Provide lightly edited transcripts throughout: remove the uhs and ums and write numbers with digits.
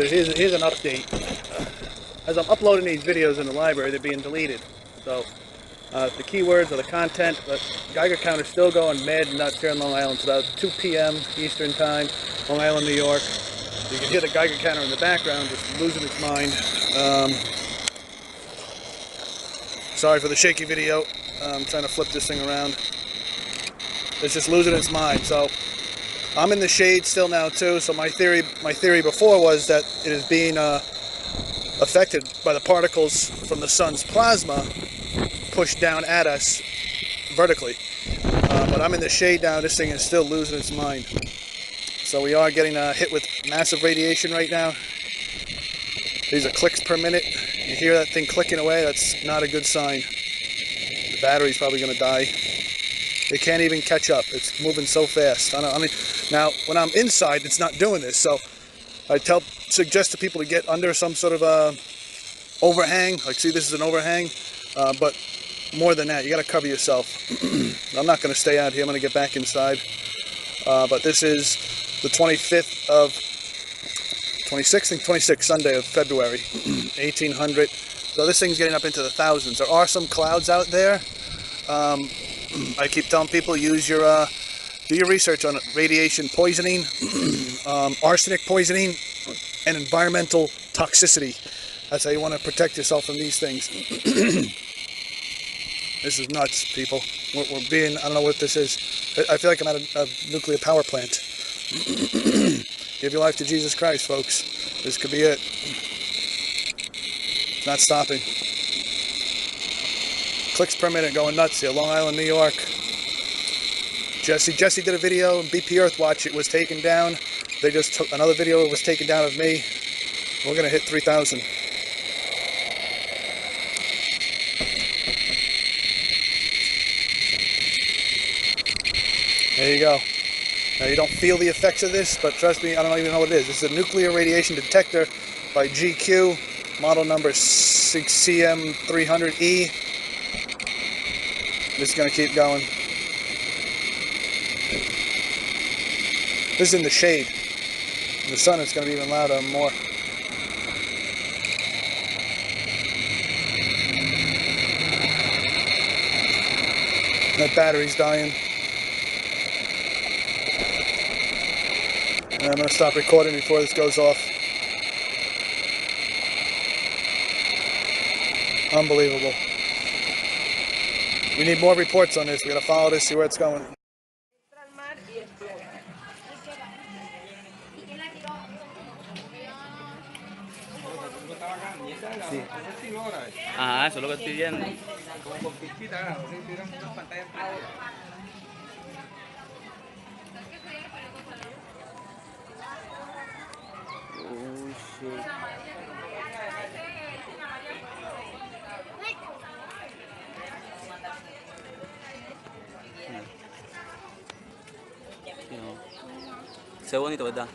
here's an update. As I'm uploading these videos in the library, they're being deleted. So the keywords or the content, the Geiger counter is still going mad nuts here in Long Island. It's about 2 p.m. Eastern Time, Long Island, New York. You can hear the Geiger counter in the background just losing its mind. Sorry for the shaky video. I'm trying to flip this thing around. It's just losing its mind. So I'm in the shade still now too. So my theory before was that it is being affected by the particles from the sun's plasma pushed down at us vertically. But I'm in the shade now. This thing is still losing its mind. So we are getting hit with massive radiation right now. These are clicks per minute. You hear that thing clicking away, that's not a good sign. The battery's probably going to die. It can't even catch up. It's moving so fast. I mean, now, when I'm inside, it's not doing this. So I suggest to people to get under some sort of overhang. Like, see, this is an overhang. But more than that, you got to cover yourself. I'm not going to stay out here. I'm going to get back inside. But this is the 26th Sunday of February, 1800. So this thing's getting up into the thousands. There are some clouds out there. I keep telling people, do your research on radiation poisoning, arsenic poisoning, and environmental toxicity. That's how you want to protect yourself from these things. This is nuts, people. We're being, I don't know what this is. I feel like I'm at a nuclear power plant. Give your life to Jesus Christ, folks. This could be it. It's not stopping. Clicks per minute going nuts here. Long Island, New York. Jesse did a video on BP Earthwatch. It was taken down. They just took another video. It was taken down of me. We're going to hit 3,000. There you go. Now, you don't feel the effects of this, but trust me, I don't even know what it is. This is a nuclear radiation detector by GQ, model number 6CM300E. This is going to keep going. This is in the shade. In the sun, it's going to be even louder and more. That battery's dying. And I'm going to stop recording before this goes off. Unbelievable. We need more reports on this. We got to follow this, see where it's going. Sí. Ajá, eso es lo que estoy viendo. Oh, shit. Se ve bonito, ¿verdad?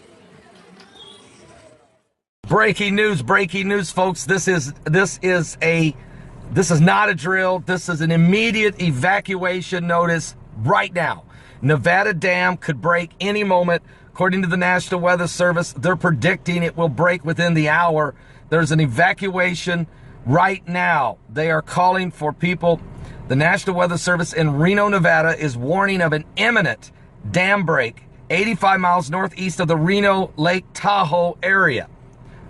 Breaking news, folks. This is not a drill. This is an immediate evacuation notice right now. Nevada Dam could break any moment. According to the National Weather Service, they're predicting it will break within the hour. There's an evacuation right now. They are calling for people. The National Weather Service in Reno, Nevada is warning of an imminent dam break 85 miles northeast of the Reno Lake Tahoe area.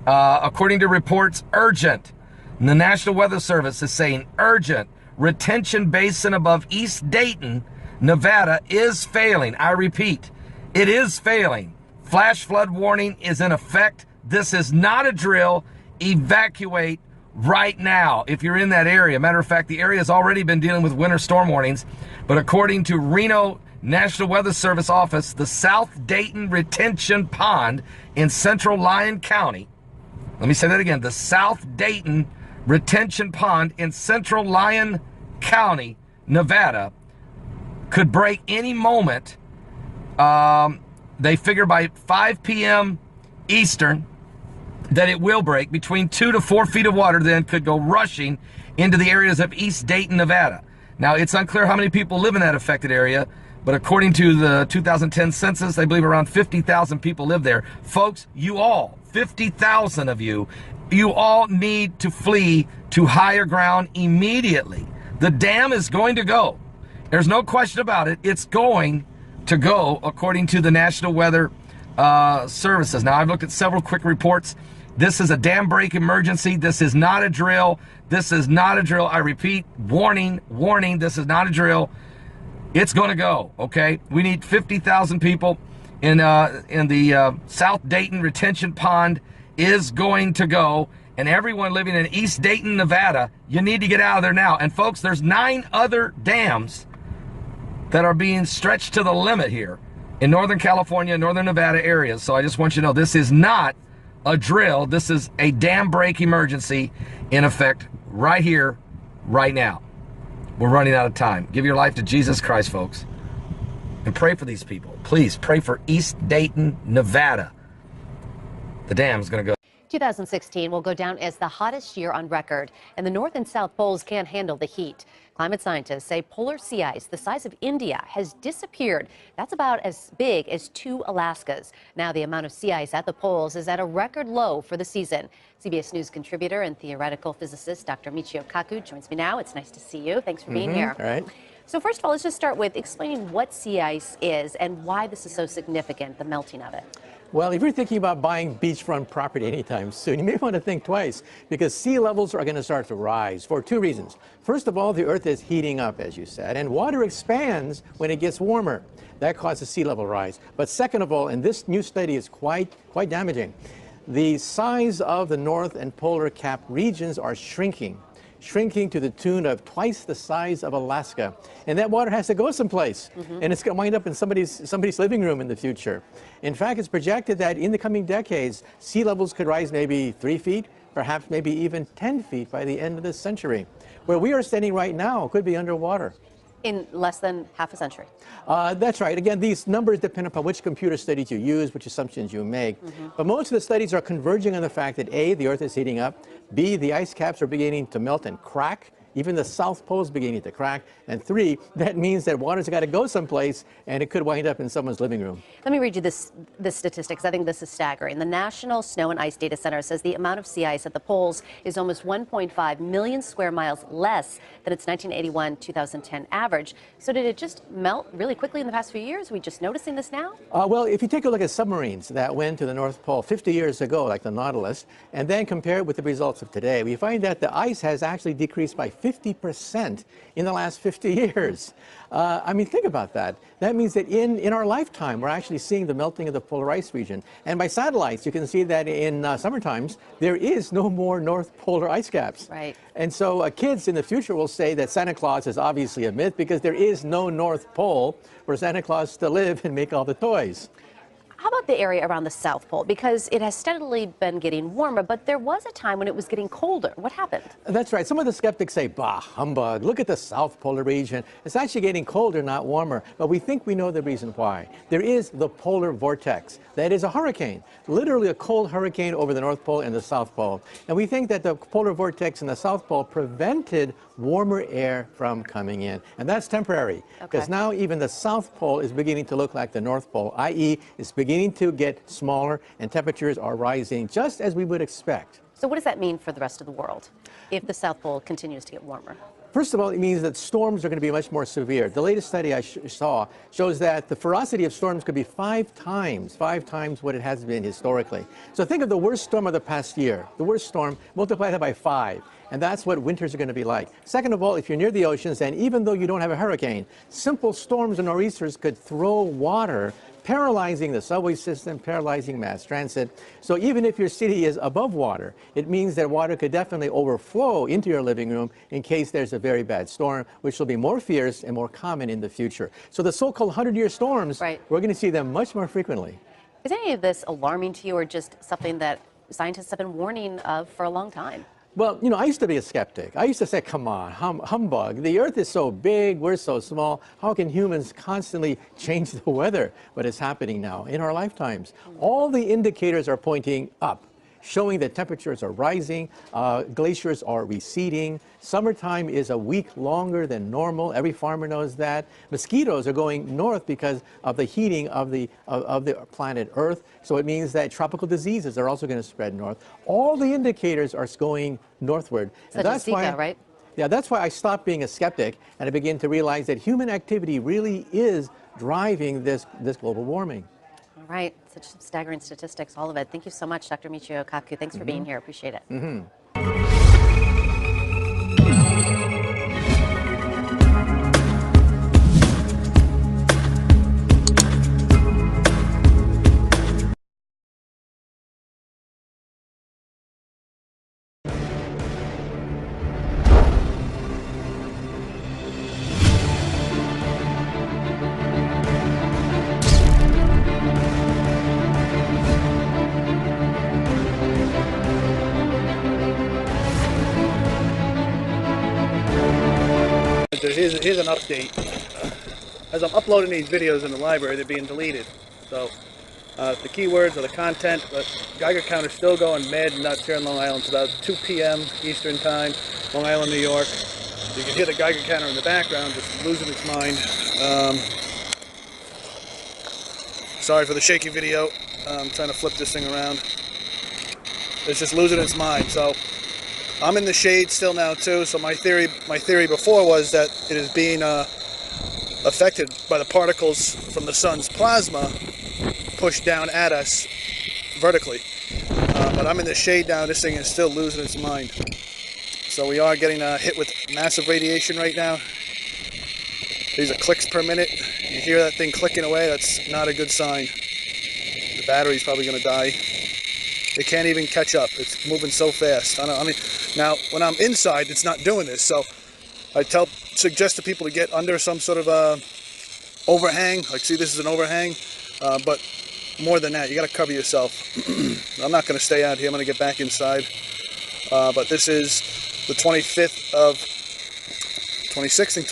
According to reports, urgent. And the National Weather Service is saying urgent. Retention basin above East Dayton, Nevada is failing. I repeat, it is failing. Flash flood warning is in effect. This is not a drill. Evacuate right now if you're in that area. Matter of fact, the area has already been dealing with winter storm warnings. But according to Reno National Weather Service office, the South Dayton Retention Pond in central Lyon County, let me say that again, the South Dayton Retention Pond in central Lyon County, Nevada, could break any moment. They figure by 5 p.m. Eastern that it will break. Between 2 to 4 feet of water then could go rushing into the areas of East Dayton, Nevada. Now, it's unclear how many people live in that affected area, but according to the 2010 census, they believe around 50,000 people live there. Folks, you all, 50,000 of you, you all need to flee to higher ground immediately. The dam is going to go. There's no question about it. It's going to go, according to the National Weather Services. Now, I've looked at several quick reports. This is a dam break emergency. This is not a drill. This is not a drill. I repeat, warning, warning, this is not a drill. It's going to go, okay? We need 50,000 people in the South Dayton retention pond is going to go. And everyone living in East Dayton, Nevada, you need to get out of there now. And folks, there's 9 other dams that are being stretched to the limit here in Northern California, Northern Nevada areas. So I just want you to know this is not a drill. This is a dam break emergency in effect right here, right now. We're running out of time. Give your life to Jesus Christ, folks. And pray for these people. Please pray for East Dayton, Nevada. The dam's going to go. 2016 will go down as the hottest year on record, and the North and South Poles can't handle the heat. Climate scientists say polar sea ice the size of India has disappeared. That's about as big as 2 Alaskas. Now the amount of sea ice at the poles is at a record low for the season. CBS News contributor and theoretical physicist Dr. Michio Kaku joins me now. It's nice to see you. Thanks for being here. All right. So first of all, let's just start with explaining what sea ice is and why this is so significant, the melting of it. Well, if you're thinking about buying beachfront property anytime soon, you may want to think twice, because sea levels are going to start to rise for 2 reasons. First of all, the Earth is heating up, as you said, and water expands when it gets warmer. That causes sea level rise. But second of all, and this new study is quite damaging, the size of the North and polar cap regions are shrinking to the tune of twice the size of Alaska. And that water has to go someplace. And it's going to wind up in somebody's living room in the future. In fact, it's projected that in the coming decades, sea levels could rise maybe 3 feet, perhaps maybe even 10 feet by the end of this century. Where we are standing right now could be underwater. In less than half a century. That's right. Again, these numbers depend upon which computer studies you use, which assumptions you make. But most of the studies are converging on the fact that A, the Earth is heating up, B, the ice caps are beginning to melt and crack. Even the South Pole is beginning to crack. And 3, that means that water's got to go someplace, and it could wind up in someone's living room. Let me read you this statistics. I think this is staggering. The National Snow and Ice Data Center says the amount of sea ice at the poles is almost 1.5 million square miles less than its 1981-2010 average. So did it just melt really quickly in the past few years? Are we just noticing this now? Well, if you take a look at submarines that went to the North Pole 50 years ago, like the Nautilus, and then compare it with the results of today, we find that the ice has actually decreased by 50% in the last 50 years. I mean, think about that. That means that in our lifetime, we're actually seeing the melting of the polar ice region. And by satellites, you can see that in summer times, there is no more North Polar ice caps. Right. And so kids in the future will say that Santa Claus is obviously a myth because there is no North Pole for Santa Claus to live and make all the toys. How about the area around the South Pole? Because it has steadily been getting warmer, but there was a time when it was getting colder. What happened? That's right. Some of the skeptics say, bah, humbug. Look at the South Polar region. It's actually getting colder, not warmer. But we think we know the reason why. There is the polar vortex. That is a hurricane, literally a cold hurricane over the North Pole and the South Pole. And we think that the polar vortex in the South Pole prevented warmer air from coming in. And that's temporary, because now even the South Pole is beginning to look like the North Pole, i.e. it's beginning to get smaller and temperatures are rising just as we would expect. So what does that mean for the rest of the world if the South Pole continues to get warmer? First of all, it means that storms are going to be much more severe. The latest study I saw shows that the ferocity of storms could be 5 times what it has been historically. So think of the worst storm of the past year. The worst storm, multiply that by 5. And that's what winters are going to be like. Second of all, if you're near the oceans, and even though you don't have a hurricane, simple storms and nor'easters could throw water, paralyzing the subway system, paralyzing mass transit. So even if your city is above water, it means that water could definitely overflow into your living room in case there's a very bad storm, which will be more fierce and more common in the future. So the so-called 100-year storms, we're going to see them much more frequently. Is any of this alarming to you, or just something that scientists have been warning of for a long time? Well, you know, I used to be a skeptic. I used to say, come on, humbug. The Earth is so big, we're so small. How can humans constantly change the weather? But it's happening now in our lifetimes. All the indicators are pointing up. showing that temperatures are rising, glaciers are receding. Summertime is a week longer than normal. Every farmer knows that. Mosquitoes are going north because of the heating of the planet Earth. So it means that tropical diseases are also going to spread north. All the indicators are going northward. Such as Zika, right? Yeah, that's why I stopped being a skeptic and I began to realize that human activity really is driving this global warming. All right. Such staggering statistics, all of it. Thank you so much, Dr. Michio Kaku. Thanks for being here. Appreciate it. Here's an update. As I'm uploading these videos in the library, they're being deleted. So the keywords or the content, but Geiger counter is still going mad nuts here in Long Island. It's about 2 p.m. Eastern Time, Long Island, New York. You can hear the Geiger counter in the background just losing its mind. Sorry for the shaky video. I'm trying to flip this thing around. It's just losing its mind. So I'm in the shade still now too. So my theory before was that it is being affected by the particles from the sun's plasma pushed down at us vertically. But I'm in the shade now. This thing is still losing its mind. So we are getting hit with massive radiation right now. These are clicks per minute. You hear that thing clicking away, that's not a good sign. The battery's probably going to die. It can't even catch up. It's moving so fast. I mean, now when I'm inside, it's not doing this. So I suggest to people to get under some sort of overhang. Like, see, this is an overhang. But more than that, you got to cover yourself. I'm not going to stay out here. I'm going to get back inside. But this is the 26th and 27th